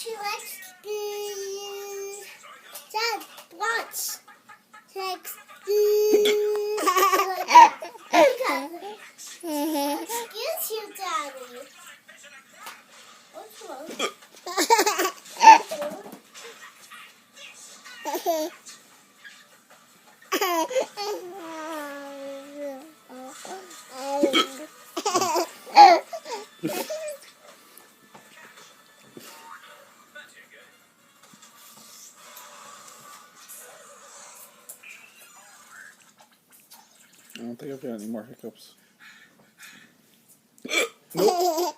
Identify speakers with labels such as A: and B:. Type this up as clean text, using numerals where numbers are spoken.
A: she likes Dad, watch. She likes Excuse you, Daddy. What's wrong?
B: I don't think I've got any more hiccups. Nope.